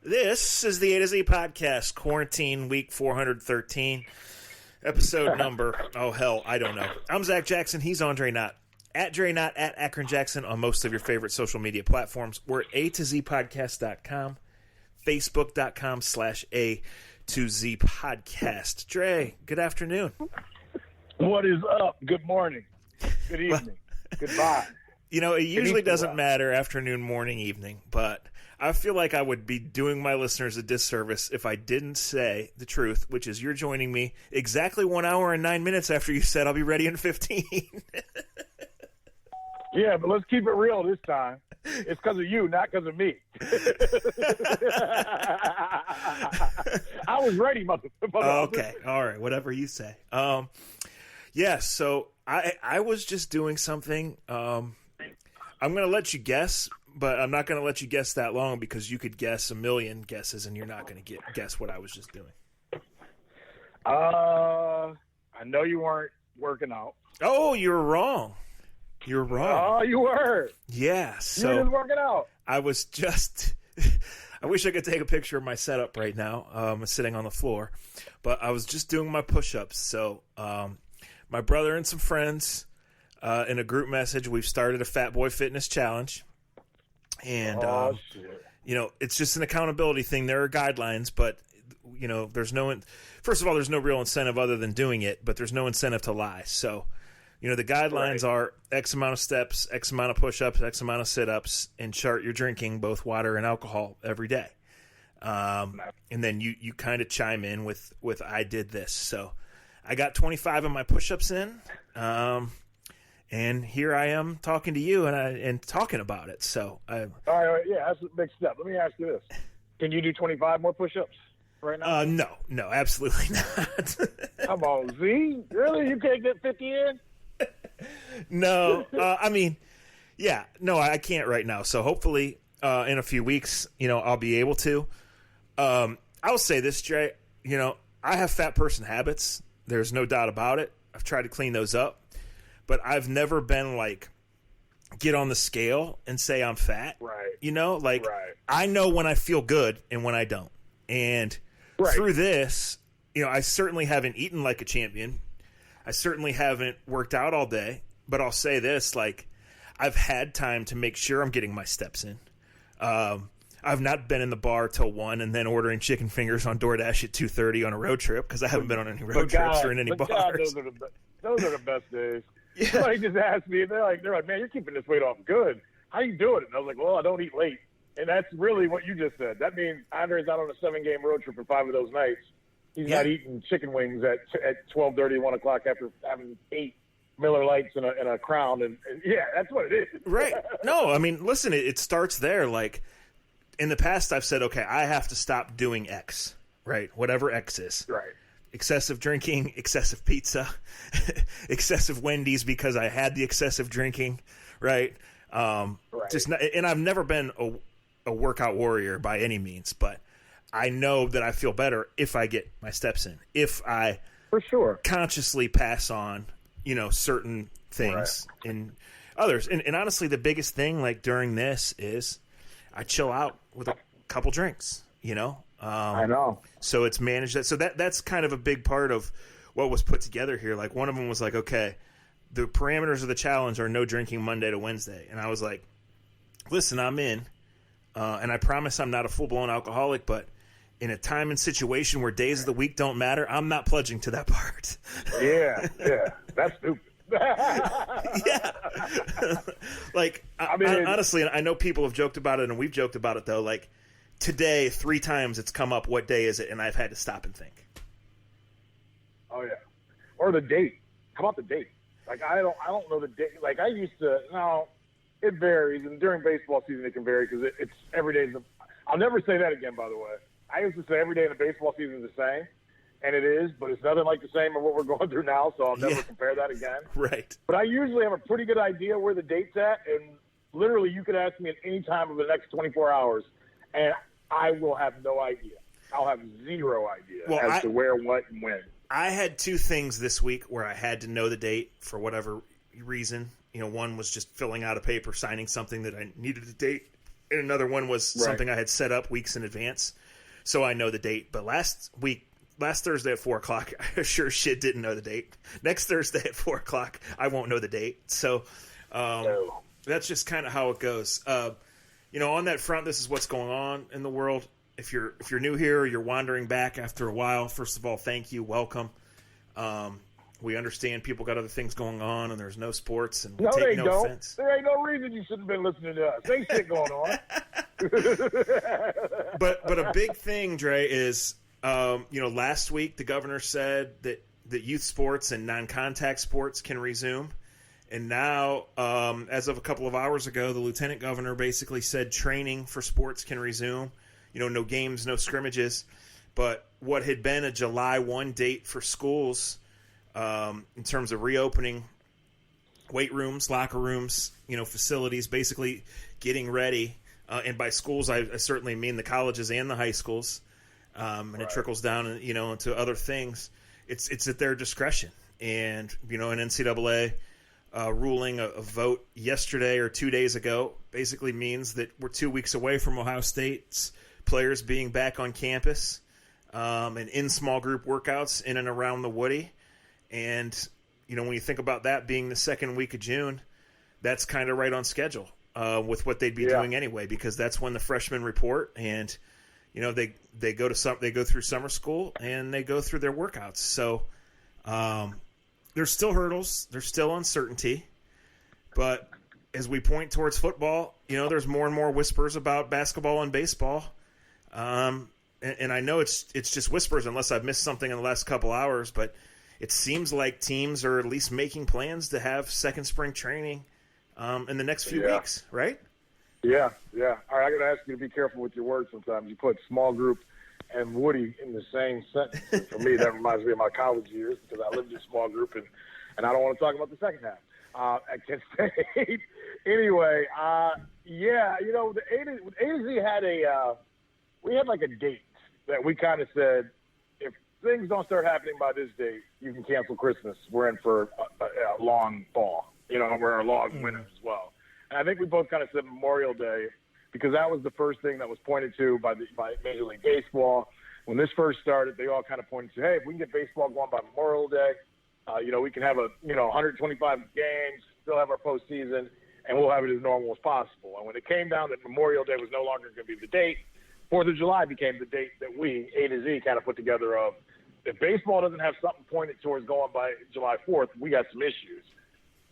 This is the A to Z podcast, quarantine week 413, episode number, I don't know. I'm Zach Jackson. He's Andre Knott. At Dre Knott, at Akron Jackson on most of your favorite social media platforms. We're at A2Zpodcast.com, Facebook.com/A2Z podcast. Dre, good afternoon. What is up? Good morning. Good evening. Goodbye. You know, it usually doesn't matter afternoon, morning, evening, but I feel like I would be doing my listeners a disservice if I didn't say the truth, which is you're joining me exactly 1 hour and 9 minutes after you said I'll be ready in 15. Yeah, but let's keep it real this time. It's because of you, not because of me. I was ready, motherfucker. Okay, all right, whatever you say. Yeah, so I was just doing something. I'm going to let you guess, but I'm not going to let you guess that long because you could guess a million guesses and you're not going to guess what I was just doing. I know you weren't working out. Oh, you're wrong. You're wrong. Oh, you were. Yeah. So you were just working out. I was just. I wish I could take a picture of my setup right now. I'm sitting on the floor, but I was just doing my push-ups. So my brother and some friends in a group message, we've started a Fat Boy Fitness Challenge, and you know, it's just an accountability thing. There are guidelines, but you know, there's no. First of all, there's no real incentive other than doing it, but there's no incentive to lie. So. You know, the guidelines are X amount of steps, X amount of push-ups, X amount of sit-ups, and chart your drinking, both water and alcohol, every day. And then you kind of chime in with I did this. So I got 25 of my push-ups in, and here I am talking to you and talking about it. So all right, yeah, that's a big step. Let me ask you this. Can you do 25 more push-ups right now? No, absolutely not. Come on, Z. Really? You can't get 50 in? No, I mean, yeah, no, I can't right now. So hopefully in a few weeks, you know, I'll be able to. I'll say this, Jay, you know, I have fat person habits. There's no doubt about it. I've tried to clean those up, but I've never been like, get on the scale and say I'm fat. Right. You know, like I know when I feel good and when I don't. And through this, you know, I certainly haven't eaten like a champion. I certainly haven't worked out all day, but I'll say this, like, I've had time to make sure I'm getting my steps in. I've not been in the bar till 1 and then ordering chicken fingers on DoorDash at 2:30 on a road trip because I haven't been on any road trips or in any bars. God, those are the best days. Yeah. Somebody just asked me, they're like, man, you're keeping this weight off good. How you doing it? And I was like, well, I don't eat late. And that's really what you just said. That means Andre's out on a 7-game road trip for 5 of those nights. He's not eating chicken wings at 12:30, 1 o'clock after having 8 Miller Lights and a Crown. And yeah, that's what it is. Right. No, I mean, listen, it starts there. Like, in the past, I've said, okay, I have to stop doing X, right? Whatever X is. Right. Excessive drinking, excessive pizza, excessive Wendy's because I had the excessive drinking, right? Just not, and I've never been a workout warrior by any means, but I know that I feel better if I get my steps in, if I for sure consciously pass on, you know, certain things and others. And honestly, the biggest thing like during this is I chill out with a couple drinks, you know. I know. So it's managed that. So that's kind of a big part of what was put together here. Like one of them was like, okay, the parameters of the challenge are no drinking Monday to Wednesday. And I was like, listen, I'm in. And I promise I'm not a full-blown alcoholic, but in a time and situation where days of the week don't matter, I'm not pledging to that part. Yeah, that's stupid. Yeah. Like, I mean, honestly, I know people have joked about it, and we've joked about it, though. Like, today, 3 times it's come up, what day is it? And I've had to stop and think. Oh, yeah. Or the date. How about the date? Like, I don't know the date. Like, I used to, no, it varies. And during baseball season, it can vary because it's every day. I'll never say that again, by the way. I used to say every day in the baseball season is the same, and it is, but it's nothing like the same of what we're going through now, so I'll never compare that again. Right. But I usually have a pretty good idea where the date's at, and literally you could ask me at any time of the next 24 hours, and I will have no idea. I'll have zero idea as to where, what, and when. I had 2 things this week where I had to know the date for whatever reason. You know, one was just filling out a paper, signing something that I needed a date, and another one was something I had set up weeks in advance, so I know the date. But last Thursday at 4 o'clock, I sure shit didn't know the date. Next Thursday at 4 o'clock, I won't know the date. So that's just kind of how it goes. On that front, this is what's going on in the world. If you're new here or you're wandering back after a while, first of all, thank you, welcome. We understand people got other things going on and there's no sports, and we take no offense. There ain't no reason you shouldn't have been listening to us. Ain't shit going on. But a big thing, Dre, is last week the governor said that youth sports and non-contact sports can resume. And now, as of a couple of hours ago, the lieutenant governor basically said training for sports can resume. No games, no scrimmages. But what had been a July 1 date for schools in terms of reopening weight rooms, locker rooms, facilities, basically getting ready. And by schools, I certainly mean the colleges and the high schools. And it trickles down, into other things. It's at their discretion. And, an NCAA ruling, a vote yesterday or 2 days ago, basically means that we're 2 weeks away from Ohio State's players being back on campus and in small group workouts in and around the Woody. And, when you think about that being the second week of June, that's kind of right on schedule with what they'd be doing anyway, because that's when the freshmen report and, they go through summer school and they go through their workouts. So there's still hurdles. There's still uncertainty. But as we point towards football, there's more and more whispers about basketball and baseball. And I know it's just whispers unless I've missed something in the last couple hours, but it seems like teams are at least making plans to have second spring training in the next few weeks, right? Yeah. All right, I got to ask you to be careful with your words sometimes. You put small group and Woody in the same sentence. And for me, that reminds me of my college years because I lived in small group, and I don't want to talk about the second half at Kent State. Anyway, the A to Z had we had like a date that we kind of said, if things don't start happening by this date, you can cancel Christmas. We're in for a long fall. We're a long winter as well. And I think we both kind of said Memorial Day because that was the first thing that was pointed to by Major League Baseball. When this first started, they all kind of pointed to, hey, if we can get baseball going by Memorial Day, we can have 125 games, still have our postseason, and we'll have it as normal as possible. And when it came down that Memorial Day was no longer going to be the date, 4th of July became the date that we, A to Z, kind of put together of, if baseball doesn't have something pointed towards going by July 4th, we got some issues.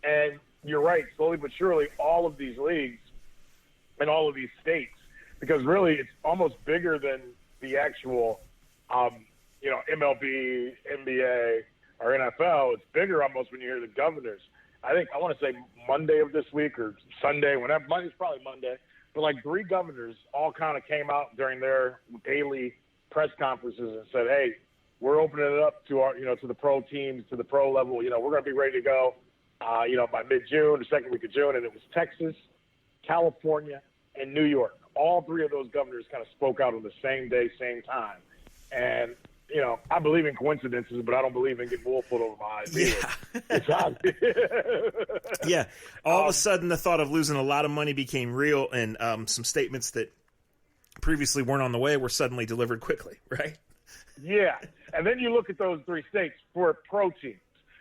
And you're right, slowly but surely, all of these leagues and all of these states, because really it's almost bigger than the actual, MLB, NBA, or NFL. It's bigger almost when you hear the governors. I want to say Monday of this week or Sunday, whenever. Monday's probably Monday. But like 3 governors all kind of came out during their daily press conferences and said, hey, we're opening it up to our, to the pro teams, to the pro level. We're going to be ready to go, by mid-June, the second week of June. And it was Texas, California, and New York. All 3 of those governors kind of spoke out on the same day, same time. And, I believe in coincidences, but I don't believe in getting wool pulled over my eyes. Yeah. All of a sudden, the thought of losing a lot of money became real, and some statements that previously weren't on the way were suddenly delivered quickly, right? Yeah. And then you look at those 3 states for pro teams,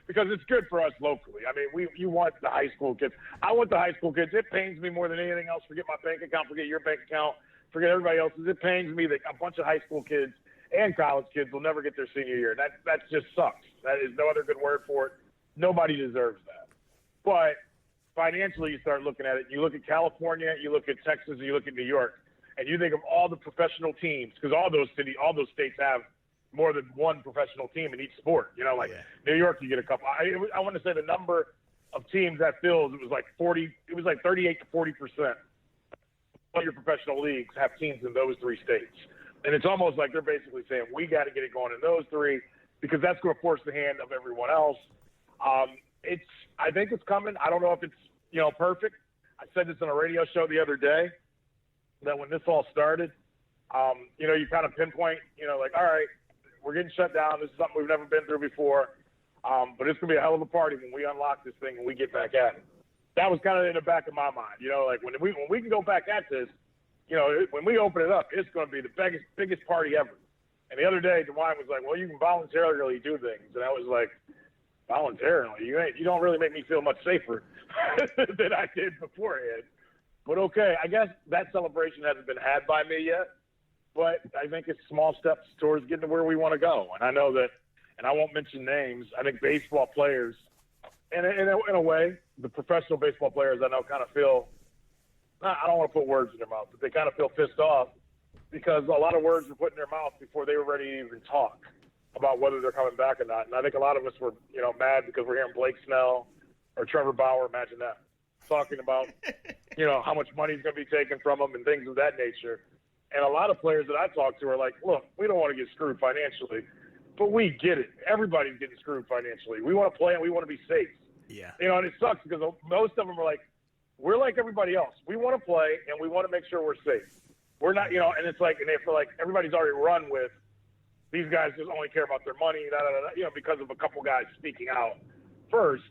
because it's good for us locally. I mean, you want the high school kids. I want the high school kids. It pains me more than anything else. Forget my bank account, forget your bank account, forget everybody else's. It pains me that a bunch of high school kids and college kids will never get their senior year. That just sucks. That is no other good word for it. Nobody deserves that. But financially, you start looking at it. You look at California, you look at Texas, and you look at New York, and you think of all the professional teams, because all those states have more than one professional team in each sport. New York, you get a couple. I want to say the number of teams that fills, it was like 38 to 40% of your professional leagues have teams in those 3 states. And it's almost like they're basically saying, we got to get it going in those 3 because that's going to force the hand of everyone else. I think it's coming. I don't know if it's, perfect. I said this on a radio show the other day that when this all started, you kind of pinpoint, all right, we're getting shut down. This is something we've never been through before. But it's going to be a hell of a party when we unlock this thing and we get back at it. That was kind of in the back of my mind, when we can go back at this, when we open it up, it's going to be the biggest party ever. And the other day, DeWine was like, well, you can voluntarily do things. And I was like, voluntarily? You don't really make me feel much safer than I did beforehand. But okay, I guess that celebration hasn't been had by me yet. But I think it's small steps towards getting to where we want to go. And I know that, and I won't mention names, I think baseball players, and in a way, the professional baseball players I know kind of feel, I don't want to put words in their mouth, but they kind of feel pissed off because a lot of words were put in their mouth before they were ready to even talk about whether they're coming back or not. And I think a lot of us were, mad because we're hearing Blake Snell or Trevor Bauer, imagine that, talking about, how much money is going to be taken from them and things of that nature. And a lot of players that I talk to are like, look, we don't want to get screwed financially, but we get it. Everybody's getting screwed financially. We want to play and we want to be safe. Yeah. And it sucks because most of them are like, we're like everybody else. We want to play and we want to make sure we're safe. We're not, and it's like, and they feel like everybody's already run with these guys just only care about their money, because of a couple guys speaking out first.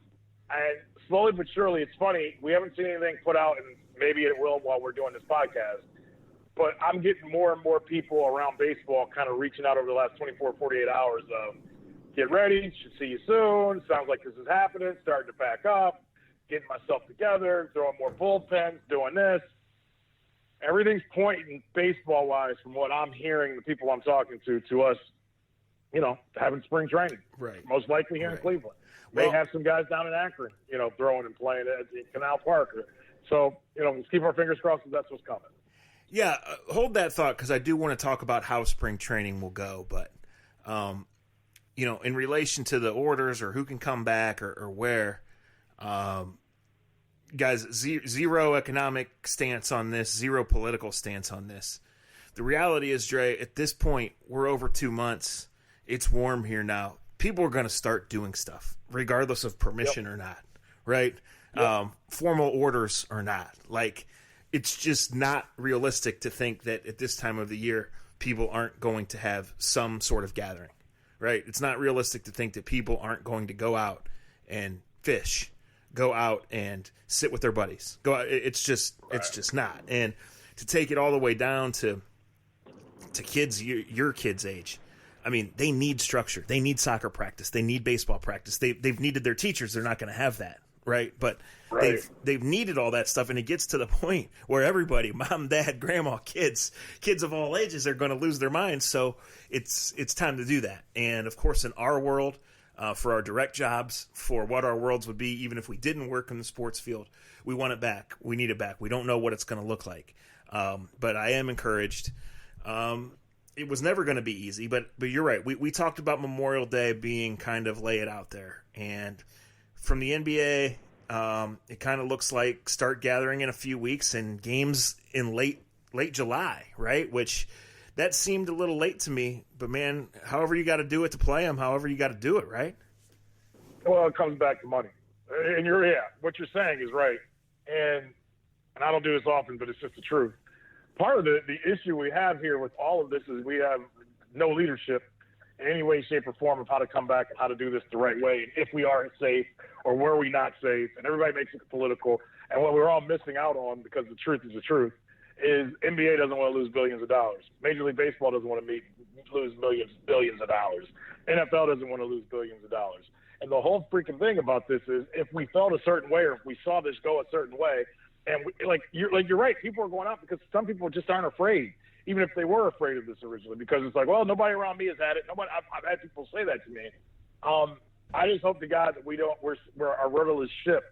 And slowly but surely, it's funny. We haven't seen anything put out, and maybe it will while we're doing this podcast. But I'm getting more and more people around baseball kind of reaching out over the last 24, 48 hours of, get ready, should see you soon, sounds like this is happening, starting to pack up, getting myself together, throwing more bullpens, doing this. Everything's pointing baseball-wise from what I'm hearing, the people I'm talking to us, having spring training. Right. Most likely here in Cleveland. May have some guys down in Akron, throwing and playing at Canal Park. So, let's keep our fingers crossed that that's what's coming. Yeah, hold that thought because I do want to talk about how spring training will go. But, in relation to the orders or who can come back or where, guys, zero economic stance on this, zero political stance on this. The reality is, Dre, at this point, we're over 2 months. It's warm here now. People are going to start doing stuff, regardless of permission or not, right? Yep. Formal orders or not. Like, it's just not realistic to think that at this time of the year, people aren't going to have some sort of gathering, right? It's not realistic to think that people aren't going to go out and fish, go out and sit with their buddies. Go out. It's just not. And to take it all the way down to kids your kids' age, I mean, they need structure. They need soccer practice. They need baseball practice. They've needed their teachers. They're not going to have that, right? But they've needed all that stuff, and it gets to the point where everybody, mom, dad, grandma, kids of all ages, are going to lose their minds. So it's time to do that. And of course, in our world, for our direct jobs, for what our worlds would be, even if we didn't work in the sports field, we want it back. We need it back. We don't know what it's going to look like, but I am encouraged. It was never going to be easy, but you're right. We talked about Memorial Day being kind of lay it out there. And from the NBA, it kind of looks like start gathering in a few weeks and games in late July, right? Which that seemed a little late to me. But, man, however you got to do it to play them, however you got to do it, right? Well, it comes back to money. And what you're saying is right. And I don't do this often, but it's just the truth. Part of the issue we have here with all of this is we have no leadership in any way, shape, or form of how to come back and how to do this the right way, and if we are safe or were we not safe, and everybody makes it political. And what we're all missing out on, because the truth is the truth, is NBA doesn't want to lose billions of dollars. Major League Baseball doesn't want to lose billions of dollars. NFL doesn't want to lose billions of dollars. And the whole freaking thing about this is if we felt a certain way or if we saw this go a certain way, and you're right, people are going out because some people just aren't afraid, even if they were afraid of this originally, because it's like, well, nobody around me has had it. I've had people say that to me. I just hope to God that we're our rudderless ship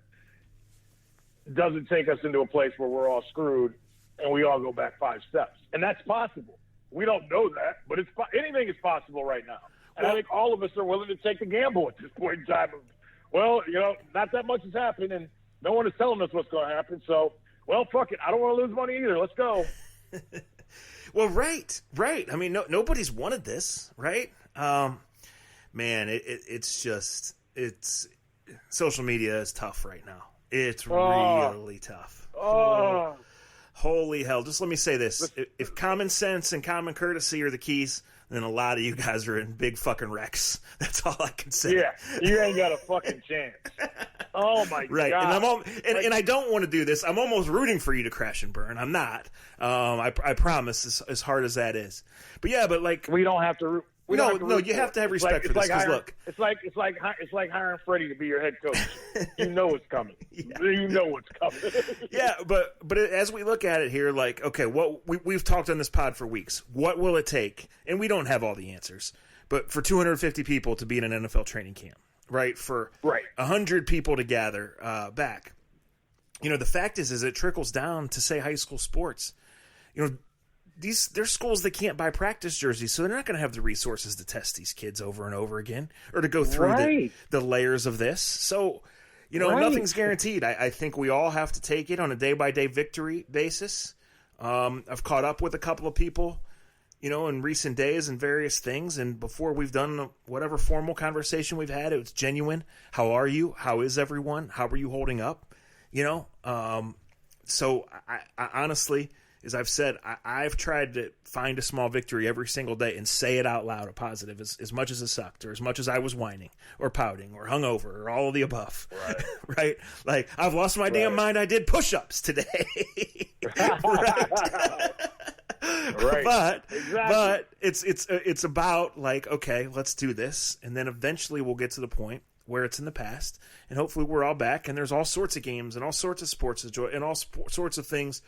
doesn't take us into a place where we're all screwed and we all go back 5 steps. And that's possible. We don't know that, but anything is possible right now. And I think all of us are willing to take the gamble at this point in time. Not that much is happening, and no one is telling us what's going to happen. So, fuck it. I don't want to lose money either. Let's go. Well, right. I mean, nobody's wanted this, right? Man, it's social media is tough right now. It's really tough. Holy hell. Just let me say this. If common sense and common courtesy are the keys, and a lot of you guys are in big fucking wrecks. That's all I can say. Yeah, you ain't got a fucking chance. Oh my right. God! And I don't want to do this. I'm almost rooting for you to crash and burn. I'm not. I promise. As hard as that is, but yeah, but like we don't have to root. You have to have respect for this. Because look, it's like hiring Freddie to be your head coach. You know it's coming. Yeah. You know what's coming. Yeah, but as we look at it here, like, okay, what we've talked on this pod for weeks. What will it take? And we don't have all the answers, but for 250 people to be in an NFL training camp, right? For 100 people to gather back. You know, the fact is it trickles down to, say, high school sports. You know, there's schools that can't buy practice jerseys, so they're not going to have the resources to test these kids over and over again or to go through the layers of this. So, you know, nothing's guaranteed. I think we all have to take it on a day-by-day victory basis. I've caught up with a couple of people, you know, in recent days and various things, and before we've done whatever formal conversation we've had, it was genuine. How are you? How is everyone? How are you holding up? You know? So I honestly, as I've said, I've tried to find a small victory every single day and say it out loud, a positive, as much as it sucked, or as much as I was whining or pouting or hungover or all of the above. Right. Right? Like, I've lost my damn mind. I did push-ups today. Right. Right. But it's about, like, okay, let's do this, and then eventually we'll get to the point where it's in the past, and hopefully we're all back, and there's all sorts of games and all sorts of sports to enjoy and all sorts of things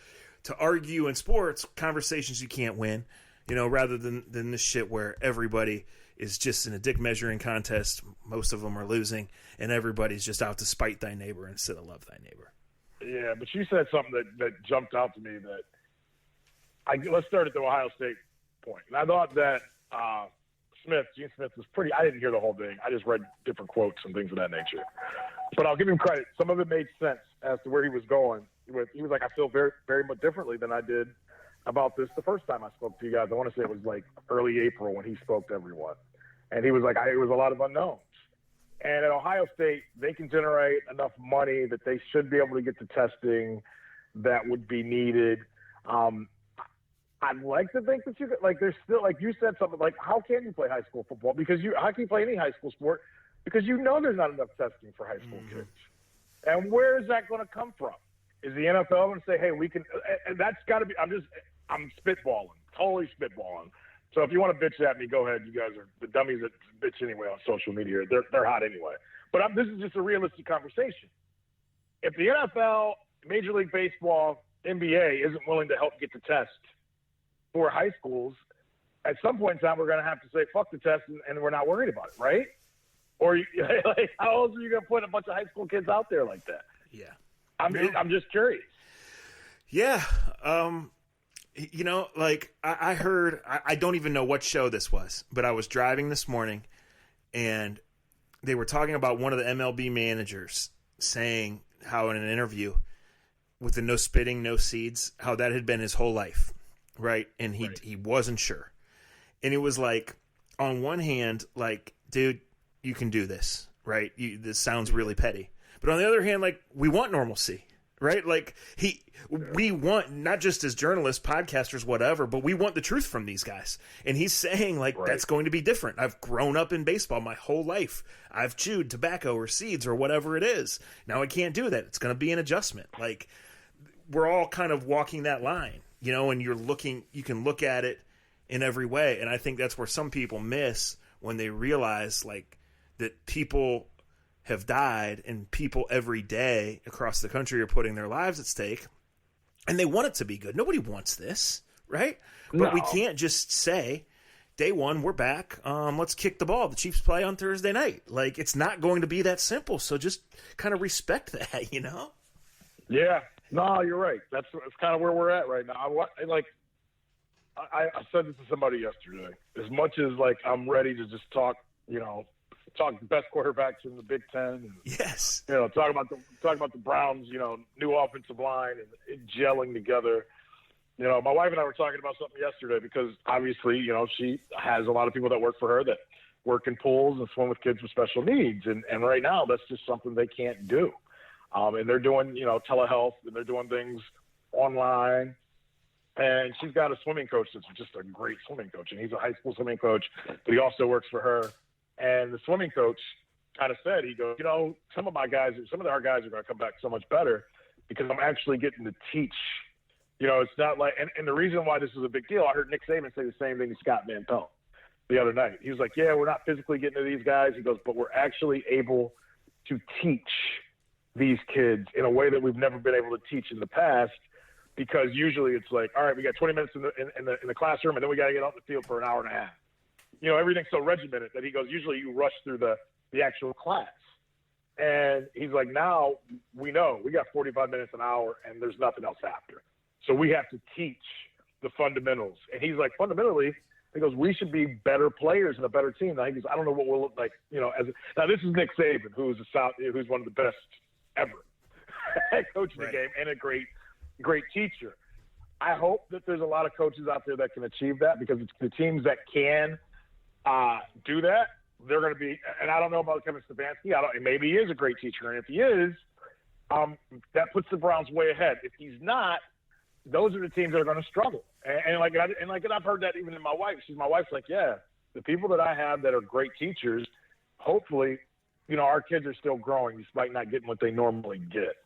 to argue in sports, conversations you can't win, you know, rather than this shit where everybody is just in a dick measuring contest. Most of them are losing, and everybody's just out to spite thy neighbor instead of love thy neighbor. Yeah, but you said something that jumped out to me that let's start at the Ohio State point. And I thought that Gene Smith was pretty – I didn't hear the whole thing. I just read different quotes and things of that nature. But I'll give him credit. Some of it made sense as to where he was going. He was like, I feel very, very much differently than I did about this the first time I spoke to you guys. I want to say it was like early April when he spoke to everyone. And he was like, it was a lot of unknowns. And at Ohio State, they can generate enough money that they should be able to get the testing that would be needed. I'd like to think that you could, like, there's still, like you said something like, how can you play high school football? How can you play any high school sport? Because you know there's not enough testing for high school kids. And where is that going to come from? Is the NFL going to say, hey, we can – and that's got to be – I'm spitballing, totally spitballing. So if you want to bitch at me, go ahead. You guys are the dummies that bitch anyway on social media. They're hot anyway. But this is just a realistic conversation. If the NFL, Major League Baseball, NBA isn't willing to help get the test for high schools, at some point in time we're going to have to say, fuck the test, and we're not worried about it, right? Or like, how else are you going to put a bunch of high school kids out there like that? Yeah. I'm just curious. Yeah. You know, like I heard, I don't even know what show this was, but I was driving this morning and they were talking about one of the MLB managers saying how in an interview with the no spitting, no seeds, how that had been his whole life. Right. And he wasn't sure. And it was like, on one hand, like, dude, you can do this. Right. This sounds really petty. But on the other hand, like, we want normalcy, right? Like, we want, not just as journalists, podcasters, whatever, but we want the truth from these guys. And he's saying, like, that's going to be different. I've grown up in baseball my whole life. I've chewed tobacco or seeds or whatever it is. Now I can't do that. It's going to be an adjustment. Like, we're all kind of walking that line, you know, and you can look at it in every way. And I think that's where some people miss when they realize, like, that people have died and people every day across the country are putting their lives at stake and they want it to be good. Nobody wants this, right? No. But we can't just say day one, we're back. Let's kick the ball. The Chiefs play on Thursday night. Like, it's not going to be that simple. So just kind of respect that, you know? Yeah, no, you're right. That's kind of where we're at right now. I said this to somebody yesterday, as much as like, I'm ready to just talk the best quarterbacks in the Big Ten. And, yes. You know, talk about the Browns, you know, new offensive line and gelling together. You know, my wife and I were talking about something yesterday because obviously, you know, she has a lot of people that work for her that work in pools and swim with kids with special needs. And right now that's just something they can't do. And they're doing, you know, telehealth and they're doing things online. And she's got a swimming coach that's just a great swimming coach. And he's a high school swimming coach, but he also works for her. And the swimming coach kind of said, he goes, some of our guys are going to come back so much better because I'm actually getting to teach. It's not like, and the reason why this is a big deal, I heard Nick Saban say the same thing to Scott Van Pelt the other night. He was like, yeah, we're not physically getting to these guys. He goes, but we're actually able to teach these kids in a way that we've never been able to teach in the past. Because usually it's like, all right, we got 20 minutes in the classroom, and then we got to get out in the field for an hour and a half. Everything's so regimented that he goes, usually you rush through the actual class. And he's like, now we know we got 45 minutes an hour, and there's nothing else after. So we have to teach the fundamentals. And he's like, fundamentally, he goes, we should be better players and a better team. Now he goes, I don't know what we'll look like, now this is Nick Saban, who's one of the best ever coach in the game and a great teacher. I hope that there's a lot of coaches out there that can achieve that, because it's the teams that can do that. They're going to be, and I don't know about Kevin Stefanski. Maybe he is a great teacher, and if he is, that puts the Browns way ahead. If he's not, those are the teams that are going to struggle. And I've heard that even in my wife. My wife's like, yeah, the people that I have that are great teachers, hopefully, our kids are still growing despite not getting what they normally get.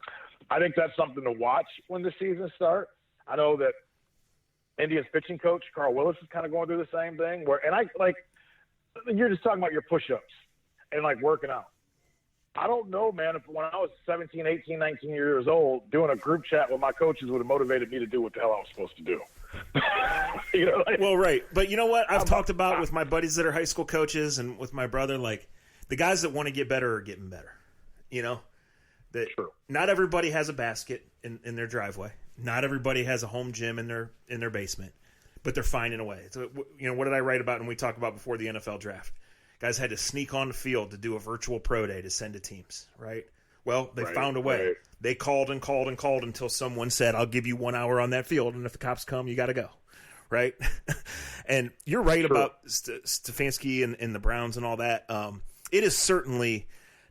I think that's something to watch when the season starts. I know that Indians pitching coach Carl Willis is kind of going through the same thing. You're just talking about your push-ups and working out. I don't know, man, if when I was 17, 18, 19 years old, doing a group chat with my coaches would have motivated me to do what the hell I was supposed to do. Well, right. But you know what? I've talked about with my buddies that are high school coaches and with my brother, the guys that want to get better are getting better. That True. Not everybody has a basket in their driveway. Not everybody has a home gym in their basement, but they're finding a way. So, what did I write about and we talked about before the NFL draft? Guys had to sneak on the field to do a virtual pro day to send to teams, right? Well, they found a way. Right. They called and called and called until someone said, I'll give you 1 hour on that field, and if the cops come, you got to go, right? And you're right about Stefanski and the Browns and all that. It is certainly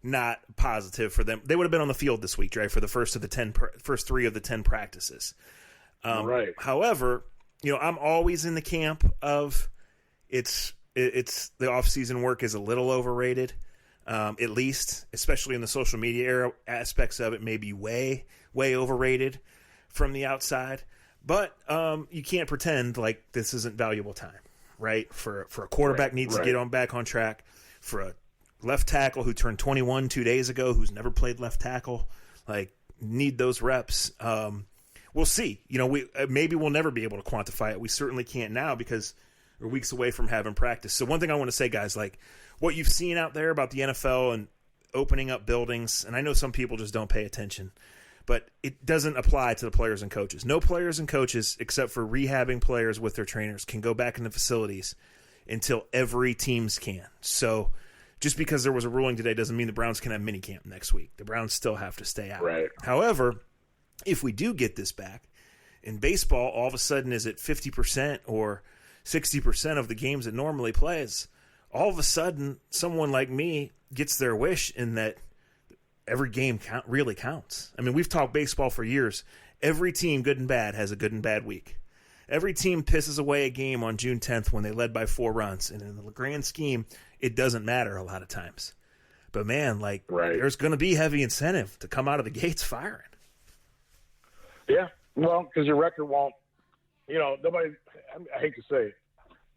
not positive for them. They would have been on the field this week, Dre, for the first 3 of the 10 practices. Right. However, I'm always in the camp of it's the off-season work is a little overrated, at least, especially in the social media era. Aspects of it may be way, way overrated from the outside. But you can't pretend like this isn't valuable time, right? For a quarterback needs to get back on track, for a left tackle who turned 21 2 days ago, who's never played left tackle, need those reps. We'll see. Maybe we'll never be able to quantify it. We certainly can't now because we're weeks away from having practice. So one thing I want to say, guys, what you've seen out there about the NFL and opening up buildings, and I know some people just don't pay attention, but it doesn't apply to the players and coaches. No players and coaches, except for rehabbing players with their trainers, can go back in the facilities until every teams can. So just because there was a ruling today doesn't mean the Browns can have minicamp next week. The Browns still have to stay out. Right. However, if we do get this back, in baseball, all of a sudden is it 50% or 60% of the games it normally plays? All of a sudden, someone like me gets their wish in that every game really counts. I mean, we've talked baseball for years. Every team, good and bad, has a good and bad week. Every team pisses away a game on June 10th when they led by 4 runs. And in the grand scheme, it doesn't matter a lot of times. But, man, there's going to be heavy incentive to come out of the gates firing. Yeah, well, because your record won't, nobody, I hate to say it,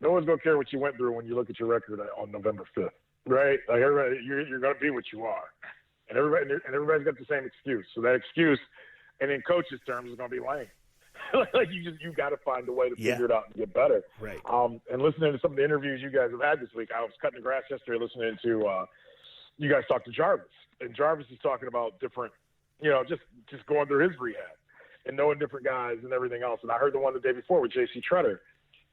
no one's going to care what you went through when you look at your record on November 5th, right? Everybody, you're going to be what you are. And everybody's got the same excuse. So that excuse, and in coaches' terms, is going to be lame. You got to find a way to figure it out and get better. Right. And listening to some of the interviews you guys have had this week, I was cutting the grass yesterday listening to you guys talk to Jarvis, and Jarvis is talking about different, just going through his rehab and knowing different guys and everything else. And I heard the one the day before with J.C. Tretter.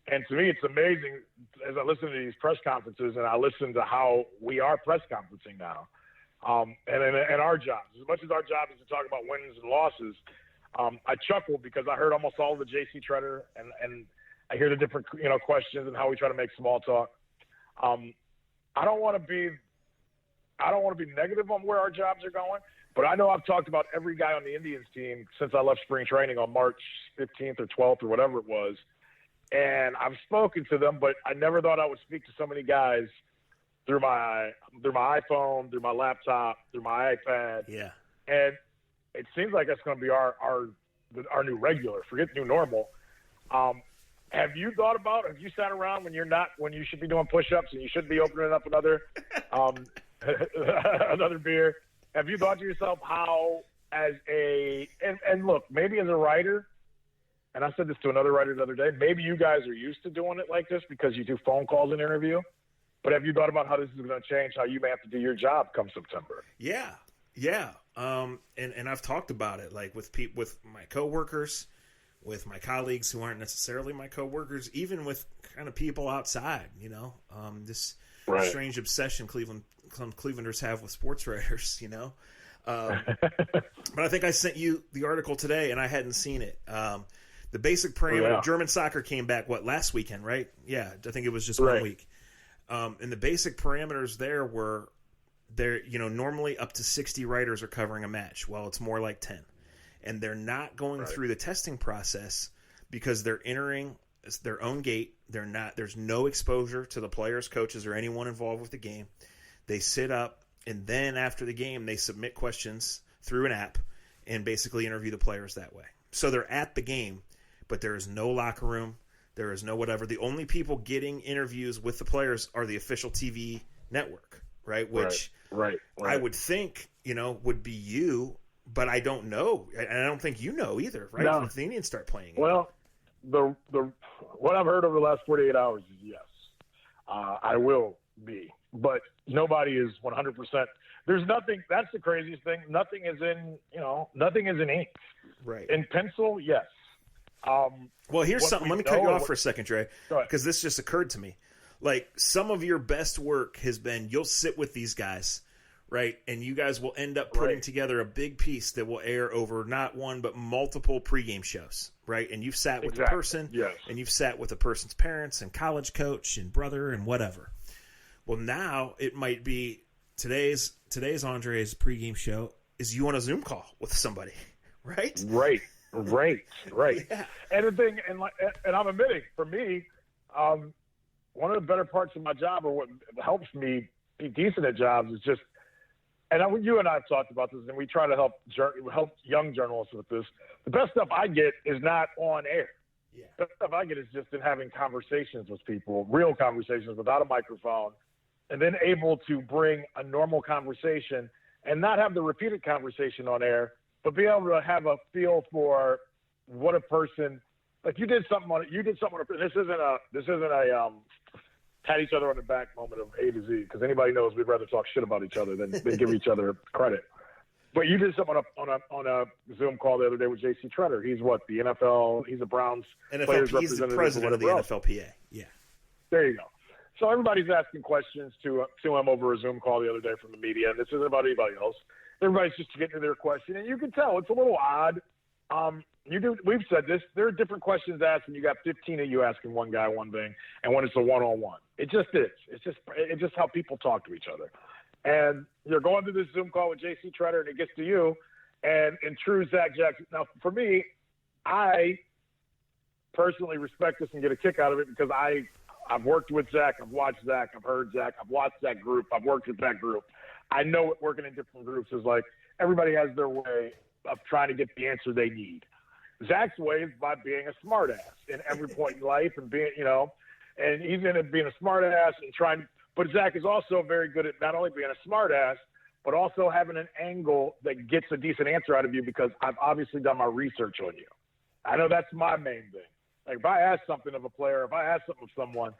And to me, it's amazing as I listen to these press conferences and I listen to how we are press conferencing now. And our jobs, as much as our job is to talk about wins and losses, I chuckled because I heard almost all of the J.C. Tretter and I hear the different, questions and how we try to make small talk. I don't want to be negative on where our jobs are going, But I know I've talked about every guy on the Indians team since I left spring training on March 15th or 12th or whatever it was. And I've spoken to them, but I never thought I would speak to so many guys through my iPhone, through my laptop, through my iPad. Yeah. And it seems like that's going to be our new regular. Forget new normal. Have you sat around when you should be doing push-ups and you should be opening up another another beer? Have you thought to yourself how, and look, maybe as a writer, and I said this to another writer the other day, maybe you guys are used to doing it like this because you do phone calls and interview, but have you thought about how this is going to change how you may have to do your job come September? Yeah. And I've talked about it, like with my coworkers, with my colleagues who aren't necessarily my coworkers, even with kind of people outside, this strange obsession Clevelanders have with sports writers, but I think I sent you the article today and I hadn't seen it. The basic parameter, German soccer came back, last weekend, right? Yeah. I think it was just 1 week. And the basic parameters there were normally up to 60 writers are covering a match. Well, it's more like 10. And they're not going through the testing process because they're entering their own gate. There's no exposure to the players, coaches, or anyone involved with the game. They sit up, and then after the game, they submit questions through an app and basically interview the players that way. So they're at the game, but there is no locker room. There is no whatever. The only people getting interviews with the players are the official TV network, right? Which I would think, would be you, but I don't know. And I don't think you know either, right? No. If the Indians start playing. Well, the what I've heard over the last 48 hours is yes. I will be. But nobody is 100%. There's nothing. That's the craziest thing. Nothing is in ink. Right. In pencil, yes. Well, here's something. Let me cut you off for a second, Dre, because this just occurred to me. Like, some of your best work has been you'll sit with these guys, right, and you guys will end up putting together a big piece that will air over not one but multiple pregame shows, right? And you've sat with the person, and you've sat with the person's parents and college coach and brother and whatever. Well, now it might be today's Andre's pregame show is you on a Zoom call with somebody, right? Right. Yeah. And the thing, and I'm admitting, for me, one of the better parts of my job, or what helps me be decent at jobs, is just, and you and I have talked about this, and we try to help young journalists with this. The best stuff I get is not on air. Yeah. The best stuff I get is just in having conversations with people, real conversations without a microphone, and then able to bring a normal conversation and not have the repeated conversation on air, but be able to have a feel for what a person, like you did something on it. You did something on it. This isn't a pat each other on the back moment of A to Z, because anybody knows we'd rather talk shit about each other than give each other credit. But you did something on a Zoom call the other day with J.C. Tretter. He's the NFL. He's a Browns players NFL. He's the president of the NFLPA. Yeah. There you go. So everybody's asking questions to him over a Zoom call the other day from the media, and this isn't about anybody else. Everybody's just getting to their question, and you can tell it's a little odd. We've said this. There are different questions asked, and you got 15 of you asking one guy one thing, and when it's a one-on-one, it just is. It's just how people talk to each other. And you're going through this Zoom call with J.C. Tretter, and it gets to you, and in true Zach Jackson. Now, for me, I personally respect this and get a kick out of it because I've worked with Zach, I've watched Zach, I've heard Zach, I've watched that group, I've worked with that group. I know what working in different groups is like. Everybody has their way of trying to get the answer they need. Zach's way is by being a smartass in every point in life and being, and he's in it being a smartass and trying. But Zach is also very good at not only being a smartass, but also having an angle that gets a decent answer out of you because I've obviously done my research on you. I know that's my main thing. Like if I ask something of a player, if I ask something of someone,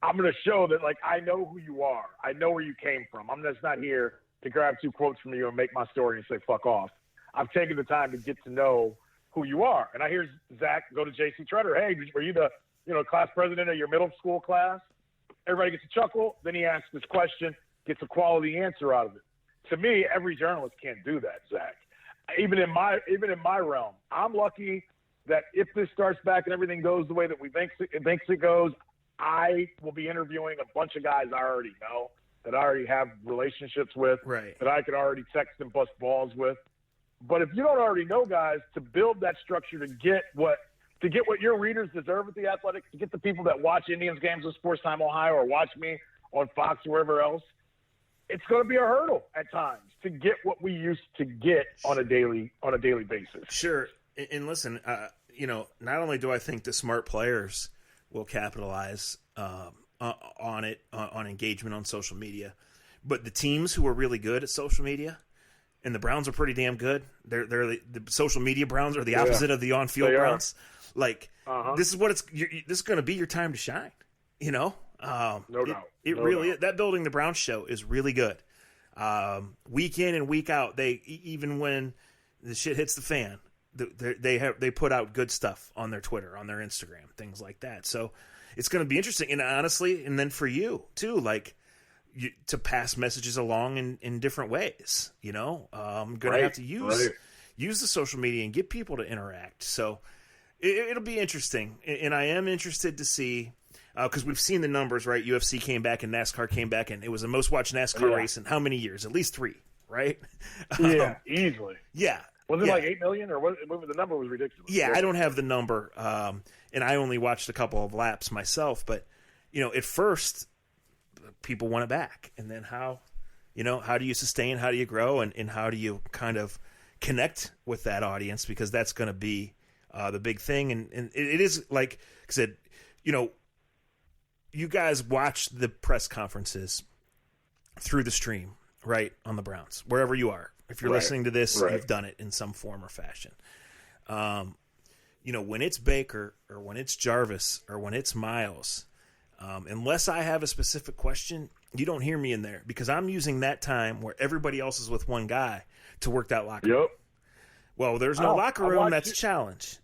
I'm going to show that, like, I know who you are. I know where you came from. I'm just not here to grab two quotes from you and make my story and say, fuck off. I've taken the time to get to know who you are. And I hear Zach go to J.C. Tretter. Hey, were you the, class president of your middle school class? Everybody gets a chuckle. Then he asks this question, gets a quality answer out of it. To me, every journalist can't do that, Zach. Even in my realm, I'm lucky that if this starts back and everything goes the way that we thinks it goes, I will be interviewing a bunch of guys I already know that I already have relationships with, Right. that I could already text and bust balls with. But if you don't already know guys, to build that structure to get what your readers deserve at The Athletic, to get the people that watch Indians games on Sports Time Ohio or watch me on Fox or wherever else, it's going to be a hurdle at times to get what we used to get on a daily basis. Sure. And listen, not only do I think the smart players will capitalize on it, on engagement on social media, but the teams who are really good at social media, and the Browns are pretty damn good. They're the social media Browns are the opposite of the on-field Browns. Like, this is what this is going to be your time to shine. No doubt. It really is. That Building the Browns show is really good. Week in and week out, even when the shit hits the fan, they put out good stuff on their Twitter, on their Instagram, things like that. So it's going to be interesting. And honestly, and then for you too, like, to pass messages along in different ways. I'm going to have to use the social media and get people to interact. So it'll be interesting, and I am interested to see. Because we've seen the numbers, right? UFC came back and NASCAR came back, and it was the most watched NASCAR race in how many years? At least 3, right? Yeah, easily. Yeah. Was it like 8 million, or the number was ridiculous? Yeah, I don't have the number, and I only watched a couple of laps myself. But at first, people want it back, and then how do you sustain? How do you grow? And how do you kind of connect with that audience? Because that's going to be the big thing, and it is, like I said, you guys watch the press conferences through the stream, right, on the Browns, wherever you are. If you're listening to this, you've done it in some form or fashion. When it's Baker or when it's Jarvis or when it's Miles, unless I have a specific question, you don't hear me in there, because I'm using that time where everybody else is with one guy to work that locker room. Well, there's no locker room. That's a challenge.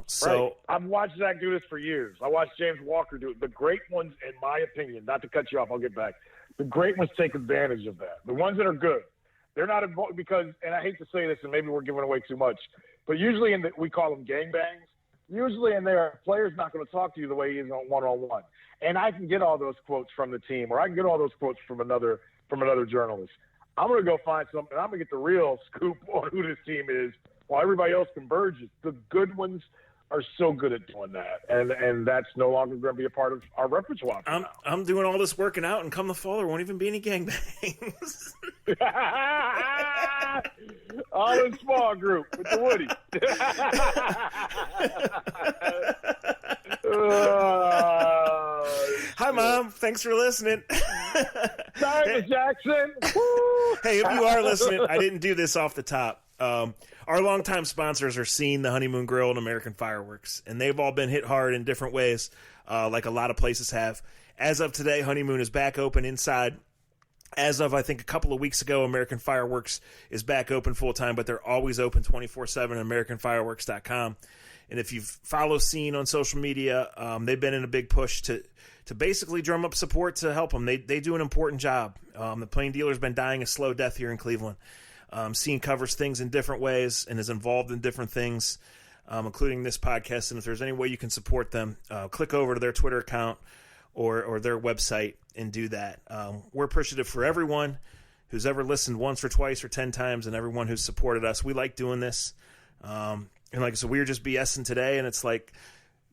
So I've watched Zach do this for years. I watched James Walker do it. The great ones, in my opinion, not to cut you off, I'll get back. The great ones take advantage of that. The ones that are good, they're not involved because, and I hate to say this, and maybe we're giving away too much, but usually we call them gangbangs. Usually in there, a player's not going to talk to you the way he is on one-on-one. And I can get all those quotes from the team, or I can get all those quotes from another journalist. I'm going to go find something. I'm going to get the real scoop on who this team is, while everybody else converges. The good ones are so good at doing that, and that's no longer going to be a part of our repertoire. I'm doing all this working out, and come the fall, there won't even be any gangbangs. All in small group with the Woody. Hi, Mom. Thanks for listening. Simon Jackson. Hey, if you are listening, I didn't do this off the top. Our longtime sponsors are Scene, the Honeymoon Grill, and American Fireworks, and they've all been hit hard in different ways, like a lot of places have. As of today, Honeymoon is back open inside. As of, I think, a couple of weeks ago, American Fireworks is back open full-time, but they're always open 24/7 at AmericanFireworks.com. And if you follow Scene on social media, they've been in a big push to basically drum up support to help them. They do an important job. The Plain Dealer's been dying a slow death here in Cleveland. Scene covers things in different ways and is involved in different things, including this podcast. And if there's any way you can support them, click over to their Twitter account or their website and do that. We're appreciative for everyone who's ever listened once or twice or 10 times, and everyone who's supported us. We like doing this. And like I said, we were just BSing today, and it's like,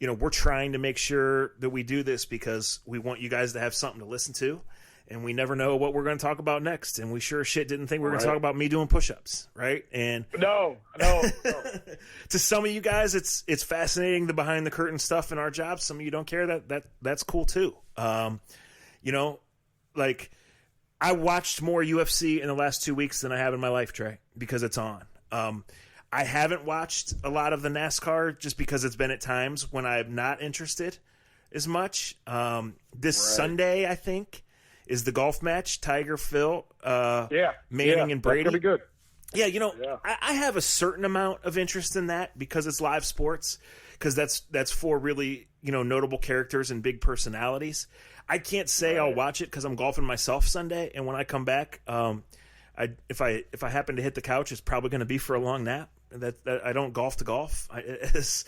we're trying to make sure that we do this because we want you guys to have something to listen to. And we never know what we're going to talk about next. And we sure as shit didn't think we were going to talk about me doing push-ups, right? And No. to some of you guys, it's fascinating, the behind-the-curtain stuff in our jobs. Some of you don't care. That's cool, too. Like, I watched more UFC in the last 2 weeks than I have in my life, Trey, because it's on. I haven't watched a lot of the NASCAR just because it's been at times when I'm not interested as much. This Sunday, I think, is the golf match, Tiger, Phil, Manning, and Brady. That's gonna be good. Yeah, I have a certain amount of interest in that because it's live sports, because that's for really, notable characters and big personalities. I can't say I'll watch it because I'm golfing myself Sunday, and when I come back, if I happen to hit the couch, it's probably going to be for a long nap. That I don't golf to golf, as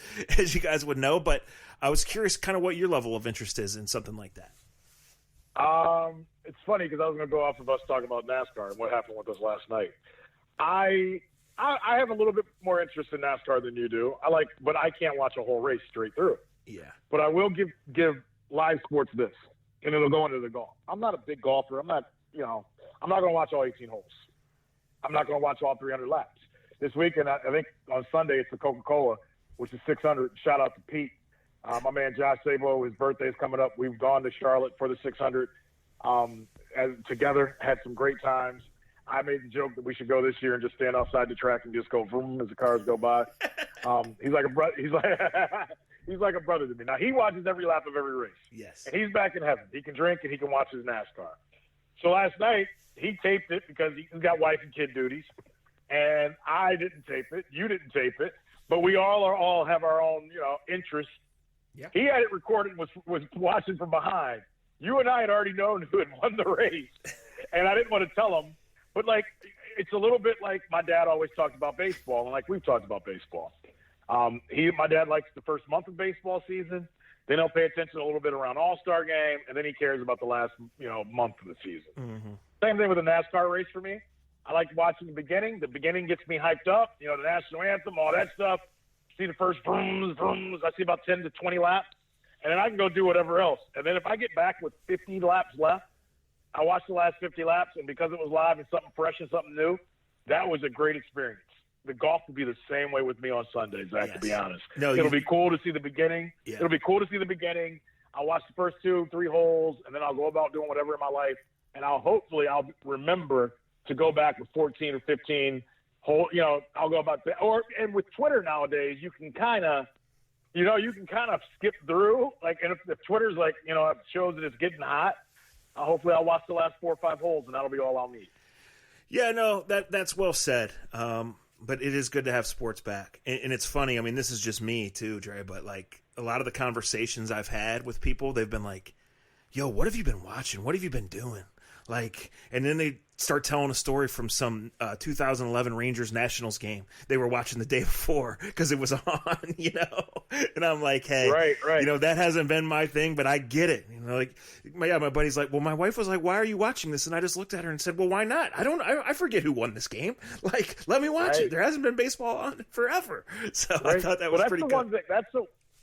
you guys would know, but I was curious kind of what your level of interest is in something like that. It's funny because I was going to go off of us talking about NASCAR and what happened with us last night. I have a little bit more interest in NASCAR than you do. But I can't watch a whole race straight through. Yeah. But I will give live sports this, and it'll go into the golf. I'm not a big golfer. I'm not going to watch all 18 holes. I'm not going to watch all 300 laps. This weekend, I think on Sunday, it's the Coca-Cola, which is 600. Shout out to Pete. My man Josh Sabo, his birthday is coming up. We've gone to Charlotte for the 600 together, had some great times. I made the joke that we should go this year and just stand outside the track and just go vroom as the cars go by. He's like a brother. He's like a brother to me. Now he watches every lap of every race. Yes. And he's back in heaven. He can drink and he can watch his NASCAR. So last night he taped it because he's got wife and kid duties, and I didn't tape it. You didn't tape it, but we all have our own interests. Yep. He had it recorded, was watching from behind. You and I had already known who had won the race, and I didn't want to tell him. But, it's a little bit like my dad always talked about baseball, and like we've talked about baseball. My dad likes the first month of baseball season. Then he'll pay attention a little bit around All-Star game, and then he cares about the last, month of the season. Mm-hmm. Same thing with a NASCAR race for me. I like watching the beginning. The beginning gets me hyped up, the national anthem, all that stuff. See the first brooms. I see about 10 to 20 laps, and then I can go do whatever else. And then if I get back with 50 laps left, I watch the last 50 laps, and because it was live and something fresh and something new, that was a great experience. The golf will be the same way with me on Sunday, Zach, yes. To be honest. No, it'll be cool to see the beginning. Yeah. It'll be cool to see the beginning. I'll watch the first 2-3 holes, and then I'll go about doing whatever in my life, and I'll remember to go back with 14 or 15 holes. I'll go about that. And with Twitter nowadays, you can kind of skip through. And if Twitter's it shows that it's getting hot, hopefully I'll watch the last 4 or 5 holes, and that'll be all I'll need. Yeah, no, that's well said. But it is good to have sports back. And it's funny. I mean, this is just me too, Dre, but a lot of the conversations I've had with people, they've been like, yo, what have you been watching? What have you been doing? And then they start telling a story from some 2011 Rangers Nationals game they were watching the day before because it was on, And I'm like, hey, right. That hasn't been my thing, but I get it. My buddy's like, well, my wife was like, why are you watching this? And I just looked at her and said, well, why not? I forget who won this game. Let me watch it. There hasn't been baseball on forever. So I thought that was pretty good. One thing.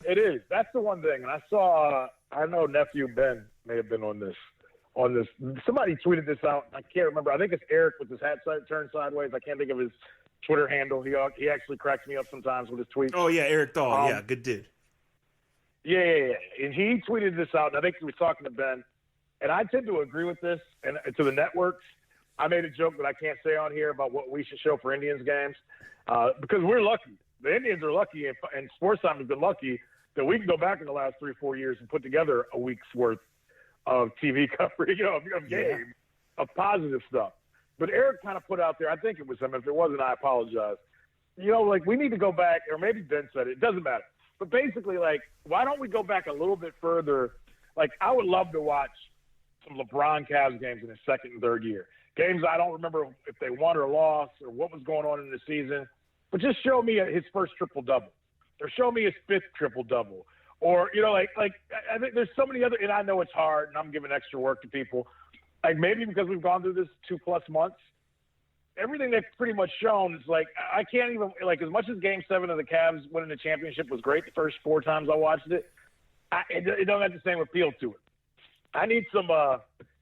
It is. That's the one thing. And I saw, I know nephew Ben may have been on this. Somebody tweeted this out. I can't remember. I think it's Eric with his hat turned sideways. I can't think of his Twitter handle. He actually cracks me up sometimes with his tweets. Oh, yeah, Eric Dahl. Yeah, good dude. Yeah. And he tweeted this out, and I think he was talking to Ben. And I tend to agree with this. And to the networks, I made a joke that I can't say on here about what we should show for Indians games because we're lucky. The Indians are lucky, and Sports Time has been lucky that we can go back in the last 3 or 4 years and put together a week's worth of TV coverage, of games, of positive stuff. But Eric kind of put out there, I think it was him. If it wasn't, I apologize. We need to go back, or maybe Ben said it. It doesn't matter. But basically, why don't we go back a little bit further? I would love to watch some LeBron Cavs games in his second and third year. Games I don't remember if they won or lost or what was going on in the season. But just show me his first triple-double. Or show me his fifth triple-double. Or, I think there's so many other – and I know it's hard, and I'm giving extra work to people. Maybe because we've gone through this 2+ months, everything they've pretty much shown is I can't even – as much as Game 7 of the Cavs winning the championship was great the first 4 times I watched it, it don't have the same appeal to it. I need some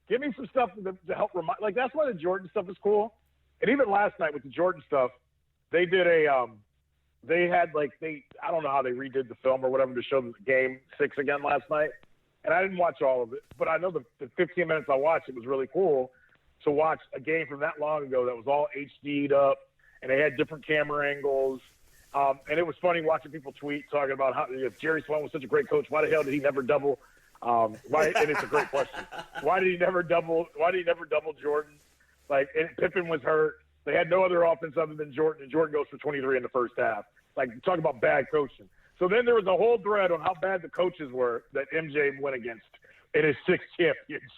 give me some stuff to help remind – that's why the Jordan stuff is cool. And even last night with the Jordan stuff, they did a they had I don't know how they redid the film or whatever to show the Game 6 again last night. And I didn't watch all of it, but I know the 15 minutes I watched, it was really cool to watch a game from that long ago that was all HD'd up and they had different camera angles. And it was funny watching people tweet talking about how if Jerry Sloan was such a great coach, why the hell did he never double? And it's a great question. Why did he never double Jordan? And Pippen was hurt. They had no other offense other than Jordan, and Jordan goes for 23 in the first half. Talk about bad coaching. So then there was a whole thread on how bad the coaches were that MJ went against in his 6 championships.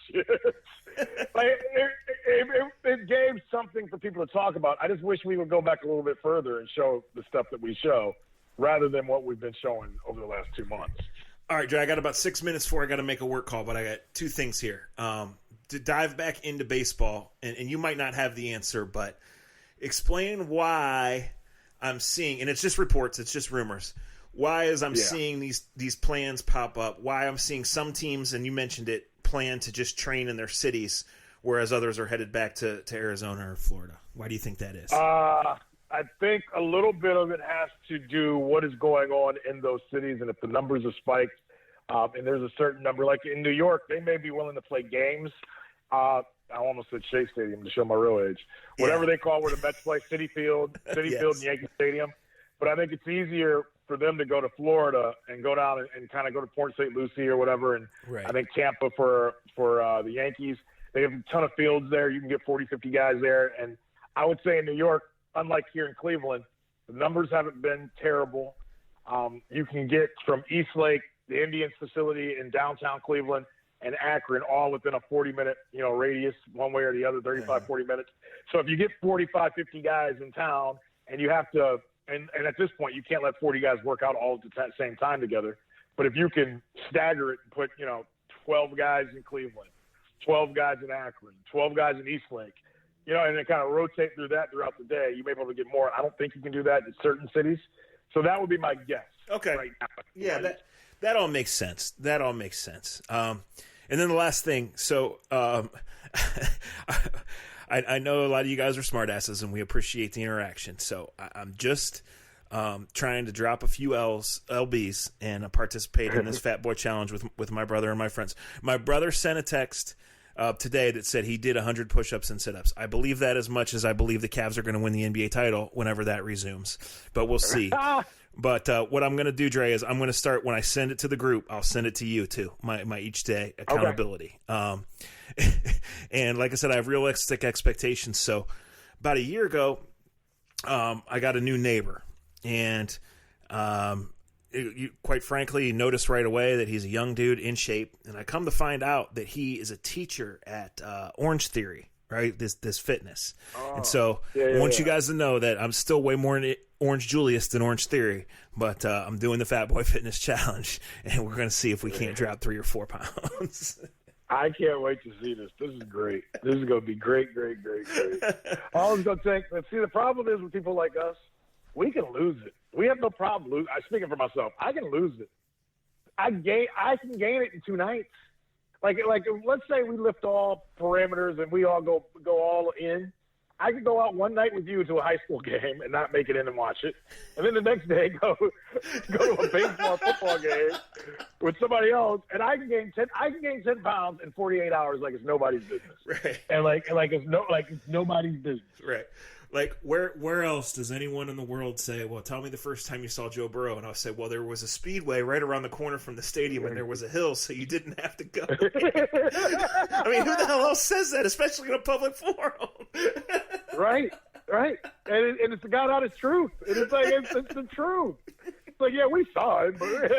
It gave something for people to talk about. I just wish we would go back a little bit further and show the stuff that we show rather than what we've been showing over the last 2 months. All right, Dre, I got about 6 minutes before I got to make a work call, but I got two things here. To dive back into baseball, and you might not have the answer, but explain why I'm seeing, and it's just reports, it's just rumors, why as I'm seeing these plans pop up, why I'm seeing some teams, and you mentioned it, plan to just train in their cities, whereas others are headed back to Arizona or Florida. Why do you think that is? I think a little bit of it has to do what is going on in those cities, and if the numbers are spiked, and there's a certain number, like in New York, they may be willing to play games. I almost said Shea Stadium to show my real age. Whatever they call where the Mets play, Citi Field and Yankee Stadium. But I think it's easier for them to go to Florida and go down and kind of go to Port St. Lucie or whatever. And I think Tampa for the Yankees, they have a ton of fields there. You can get 40, 50 guys there. And I would say in New York, unlike here in Cleveland, the numbers haven't been terrible. You can get from East Lake, the Indians facility in downtown Cleveland, and Akron all within a 40-minute, radius one way or the other, 35, 40 minutes. So if you get 45, 50 guys in town and you have to and at this point you can't let 40 guys work out all at the same time together. But if you can stagger it and put, 12 guys in Cleveland, 12 guys in Akron, 12 guys in East Lake, and then kind of rotate through that throughout the day, you may be able to get more. I don't think you can do that in certain cities. So that would be my guess. Okay. Right now. Yeah, that all makes sense. And then the last thing. So I know a lot of you guys are smartasses, and we appreciate the interaction. So I'm just trying to drop a few LBs, and participate in this Fat Boy Challenge with my brother and my friends. My brother sent a text today that said he did 100 push-ups and sit-ups. I believe that as much as I believe the Cavs are going to win the NBA title whenever that resumes. But we'll see. But what I'm going to do, Dre, is I'm going to start when I send it to the group. I'll send it to you too. My each day accountability. Okay. And like I said, I have realistic expectations. So about a year ago, I got a new neighbor, and quite frankly, you notice right away that he's a young dude in shape. And I come to find out that he is a teacher at Orange Theory. Right, this fitness, and so I want you guys to know that I'm still way more in Orange Julius than Orange Theory, but I'm doing the Fat Boy Fitness Challenge, and we're going to see if we can't drop 3 or 4 pounds. I can't wait to see this. This is great. This is going to be great. All I'm going to say, see, the problem is with people like us, we can lose it. We have no problem losing. I'm speaking for myself. I can lose it. I can gain it in 2 nights. Like, let's say we lift all parameters and we all go all in. I could go out one night with you to a high school game and not make it in and watch it, and then the next day go to a baseball football game with somebody else, and I can gain 10 pounds in 48 hours like it's nobody's business. Right. And like it's nobody's business. Right. Like, where else does anyone in the world say, well, tell me the first time you saw Joe Burrow? And I'll say, well, there was a speedway right around the corner from the stadium, and there was a hill, so you didn't have to go. I mean, who the hell else says that, especially in a public forum? Right. And it's the God honest truth. And it's like, it's the truth. It's like, yeah, we saw it, but...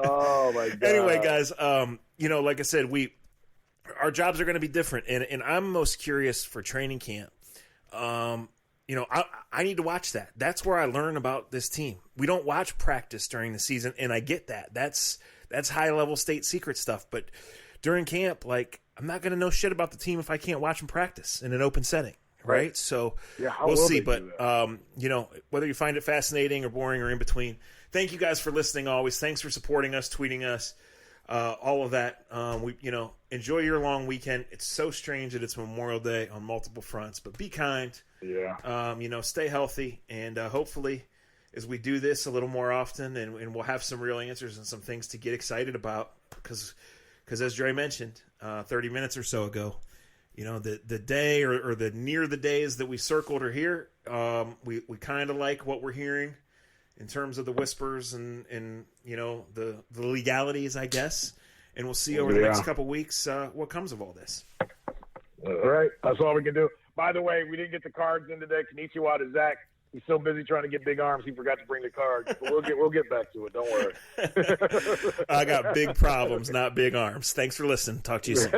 Oh, my God. Anyway, guys, like I said, our jobs are going to be different, and I'm most curious for training camp. I need to watch that. That's where I learn about this team. We don't watch practice during the season, and I get that. That's high-level state secret stuff. But during camp, I'm not going to know shit about the team if I can't watch them practice in an open setting, right? So we'll see. But, whether you find it fascinating or boring or in between, thank you guys for listening always. Thanks for supporting us, tweeting us. All of that. Enjoy your long weekend. It's so strange that it's Memorial Day on multiple fronts, but be kind. Yeah. Stay healthy, and hopefully, as we do this a little more often, and we'll have some real answers and some things to get excited about, because as Dre mentioned 30 minutes or so ago, the day or the near the days that we circled are here. We kind of like what we're hearing in terms of the whispers and the legalities, I guess. And we'll see over the next couple of weeks what comes of all this. All right. That's all we can do. By the way, we didn't get the cards in today. Konnichiwa to Zach. He's so busy trying to get big arms, he forgot to bring the cards. But we'll get back to it. Don't worry. I got big problems, not big arms. Thanks for listening. Talk to you soon.